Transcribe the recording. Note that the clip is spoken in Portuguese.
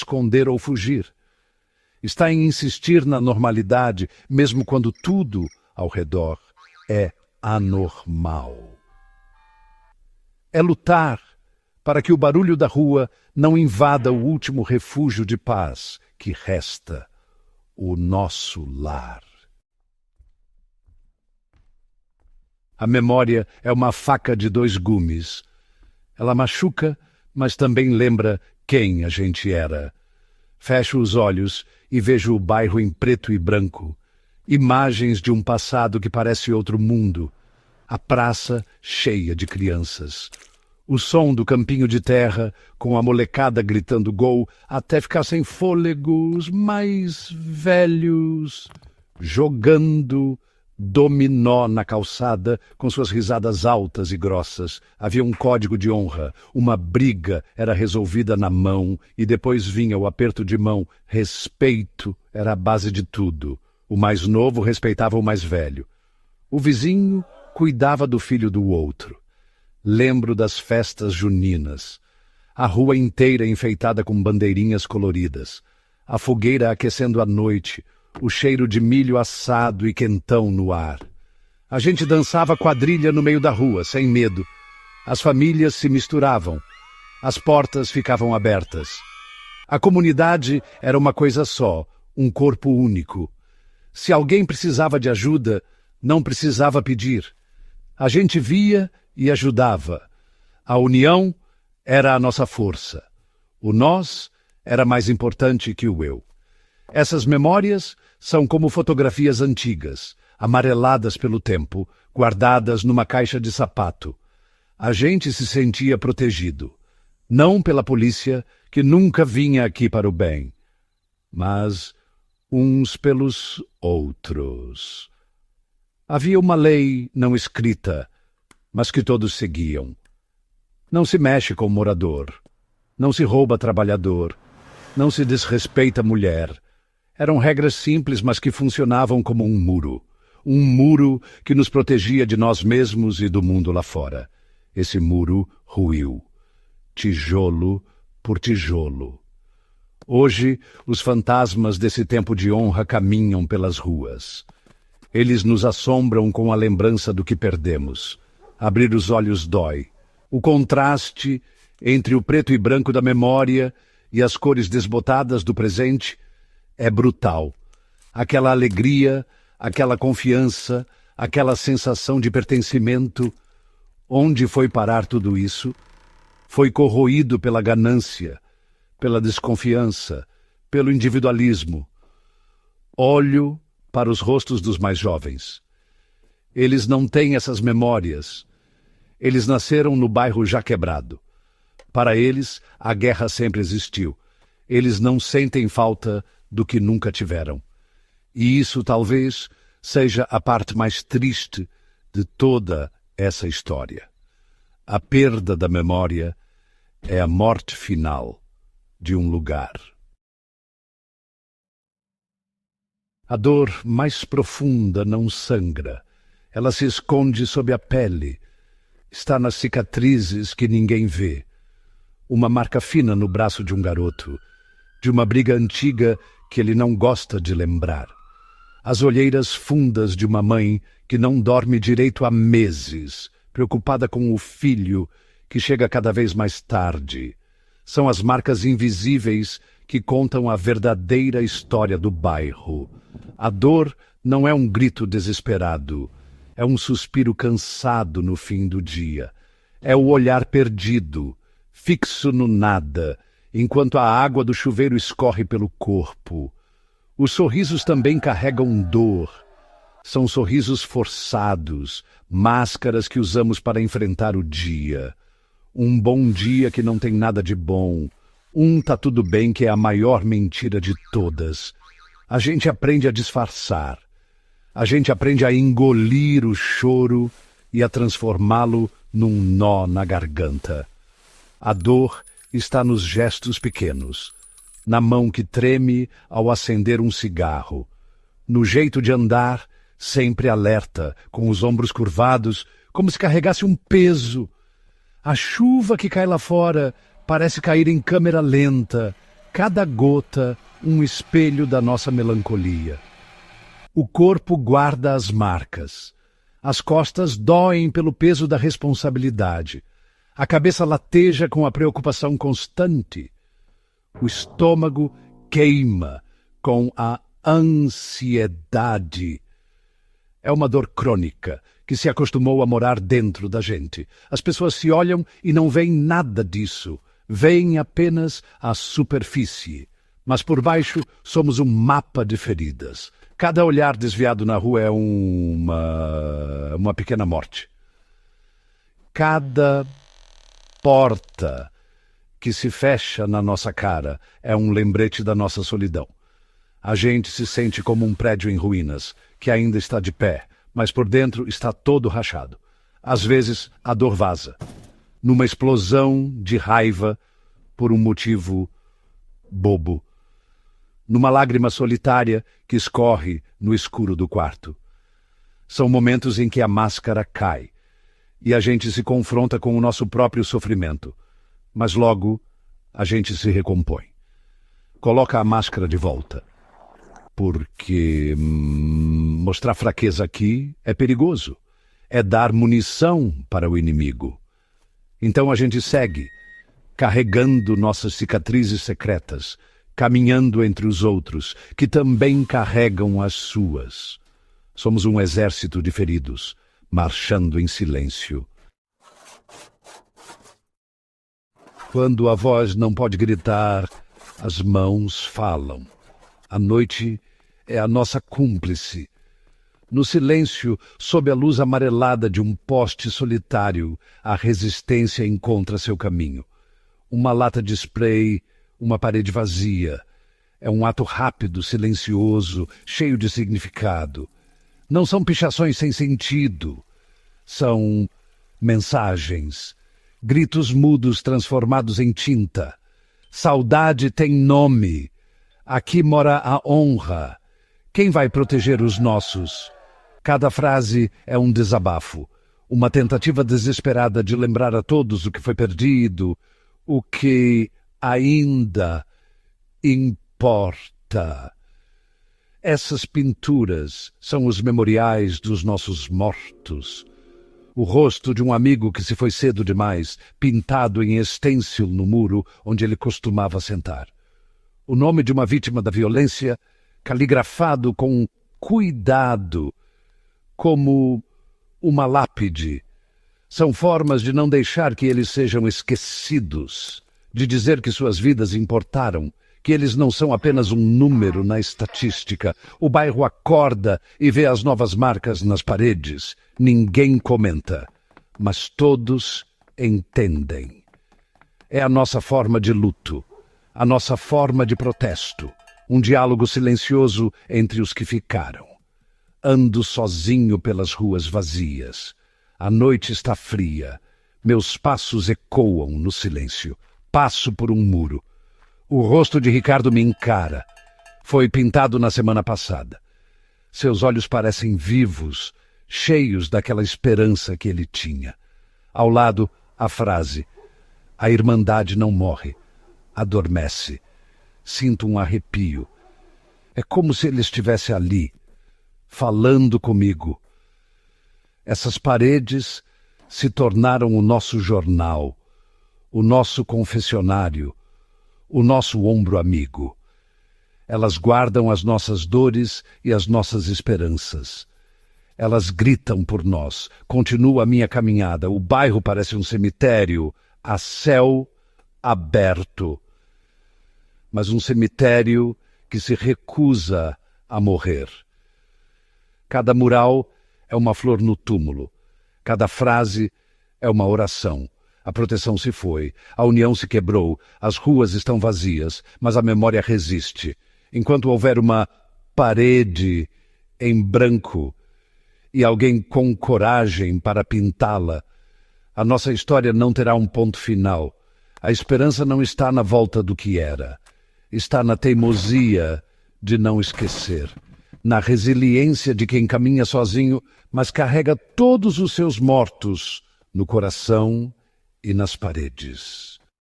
esconder ou fugir. Está em insistir na normalidade, mesmo quando tudo ao redor é anormal. É lutar para que o barulho da rua não invada o último refúgio de paz que resta, o nosso lar. A memória é uma faca de dois gumes. Ela machuca, mas também lembra quem a gente era. Fecho os olhos e vejo o bairro em preto e branco. Imagens de um passado que parece outro mundo. A praça cheia de crianças. O som do campinho de terra, com a molecada gritando gol, até ficar sem fôlego, os mais velhos jogando dominó na calçada, com suas risadas altas e grossas. Havia um código de honra. Uma briga era resolvida na mão e depois vinha o aperto de mão. Respeito era a base de tudo. O mais novo respeitava o mais velho. O vizinho cuidava do filho do outro. Lembro das festas juninas. A rua inteira enfeitada com bandeirinhas coloridas. A fogueira aquecendo a noite. O cheiro de milho assado e quentão no ar. A gente dançava quadrilha no meio da rua, sem medo. As famílias se misturavam. As portas ficavam abertas. A comunidade era uma coisa só, um corpo único. Se alguém precisava de ajuda, não precisava pedir. A gente via e ajudava. A união era a nossa força. O nós era mais importante que o eu. Essas memórias são como fotografias antigas, amareladas pelo tempo, guardadas numa caixa de sapato. A gente se sentia protegido, não pela polícia, que nunca vinha aqui para o bem, mas uns pelos outros. Havia uma lei não escrita, mas que todos seguiam. Não se mexe com o morador, não se rouba trabalhador, não se desrespeita mulher. Eram regras simples, mas que funcionavam como um muro. Um muro que nos protegia de nós mesmos e do mundo lá fora. Esse muro ruiu, tijolo por tijolo. Hoje, os fantasmas desse tempo de honra caminham pelas ruas. Eles nos assombram com a lembrança do que perdemos. Abrir os olhos dói. O contraste entre o preto e branco da memória e as cores desbotadas do presente é brutal. Aquela alegria, aquela confiança, aquela sensação de pertencimento. Onde foi parar tudo isso? Foi corroído pela ganância, pela desconfiança, pelo individualismo. Olho para os rostos dos mais jovens. Eles não têm essas memórias. Eles nasceram no bairro já quebrado. Para eles, a guerra sempre existiu. Eles não sentem falta do que nunca tiveram. E isso talvez seja a parte mais triste de toda essa história. A perda da memória é a morte final de um lugar. A dor mais profunda não sangra. Ela se esconde sob a pele. Está nas cicatrizes que ninguém vê. Uma marca fina no braço de um garoto, de uma briga antiga que ele não gosta de lembrar. As olheiras fundas de uma mãe que não dorme direito há meses, preocupada com o filho que chega cada vez mais tarde. São as marcas invisíveis que contam a verdadeira história do bairro. A dor não é um grito desesperado, é um suspiro cansado no fim do dia. É o olhar perdido, fixo no nada, enquanto a água do chuveiro escorre pelo corpo. Os sorrisos também carregam dor. São sorrisos forçados, máscaras que usamos para enfrentar o dia. Um bom dia que não tem nada de bom. Tá tudo bem que é a maior mentira de todas. A gente aprende a disfarçar. A gente aprende a engolir o choro e a transformá-lo num nó na garganta. A dor está nos gestos pequenos, na mão que treme ao acender um cigarro, no jeito de andar, sempre alerta, com os ombros curvados, como se carregasse um peso. A chuva que cai lá fora parece cair em câmera lenta, Cada gota, um espelho da nossa melancolia. O corpo guarda as marcas. As costas doem pelo peso da responsabilidade. A cabeça lateja com a preocupação constante. O estômago queima com a ansiedade. É uma dor crônica que se acostumou a morar dentro da gente. As pessoas se olham e não veem nada disso. Veem apenas a superfície. Mas por baixo somos um mapa de feridas. Cada olhar desviado na rua é uma pequena morte. Cada porta que se fecha na nossa cara é um lembrete da nossa solidão. A gente se sente como um prédio em ruínas, que ainda está de pé, mas por dentro está todo rachado. Às vezes, a dor vaza, numa explosão de raiva por um motivo bobo, numa lágrima solitária que escorre no escuro do quarto. São momentos em que a máscara cai e a gente se confronta com o nosso próprio sofrimento, mas logo a gente se recompõe. Coloca a máscara de volta, porque mostrar fraqueza aqui é perigoso, é dar munição para o inimigo. Então a gente segue, carregando nossas cicatrizes secretas, caminhando entre os outros, que também carregam as suas. Somos um exército de feridos, marchando em silêncio. Quando a voz não pode gritar, as mãos falam. A noite é a nossa cúmplice. No silêncio, sob a luz amarelada de um poste solitário, a resistência encontra seu caminho. Uma lata de spray, uma parede vazia. É um ato rápido, silencioso, cheio de significado. Não são pichações sem sentido. São mensagens, gritos mudos transformados em tinta. Saudade tem nome. Aqui mora a honra. Quem vai proteger os nossos? Cada frase é um desabafo, uma tentativa desesperada de lembrar a todos o que foi perdido, o que ainda importa. Essas pinturas são os memoriais dos nossos mortos. O rosto de um amigo que se foi cedo demais, pintado em estêncil no muro onde ele costumava sentar. O nome de uma vítima da violência, caligrafado com cuidado, como uma lápide. São formas de não deixar que eles sejam esquecidos, de dizer que suas vidas importaram, que eles não são apenas um número na estatística. O bairro acorda e vê as novas marcas nas paredes. Ninguém comenta, mas todos entendem. É a nossa forma de luto, a nossa forma de protesto, um diálogo silencioso entre os que ficaram. Ando sozinho pelas ruas vazias. A noite está fria. Meus passos ecoam no silêncio. Passo por um muro. O rosto de Ricardo me encara. Foi pintado na semana passada. Seus olhos parecem vivos, cheios daquela esperança que ele tinha. Ao lado, a frase: a irmandade não morre, adormece. Sinto um arrepio. É como se ele estivesse ali, falando comigo. Essas paredes se tornaram o nosso jornal, o nosso confessionário, o nosso ombro amigo. Elas guardam as nossas dores e as nossas esperanças. Elas gritam por nós. Continua a minha caminhada. O bairro parece um cemitério, a céu aberto. Mas um cemitério que se recusa a morrer. Cada mural é uma flor no túmulo. Cada frase é uma oração. A proteção se foi, a união se quebrou, as ruas estão vazias, mas a memória resiste. Enquanto houver uma parede em branco e alguém com coragem para pintá-la, a nossa história não terá um ponto final. A esperança não está na volta do que era. Está na teimosia de não esquecer, na resiliência de quem caminha sozinho, mas carrega todos os seus mortos no coração e nas paredes.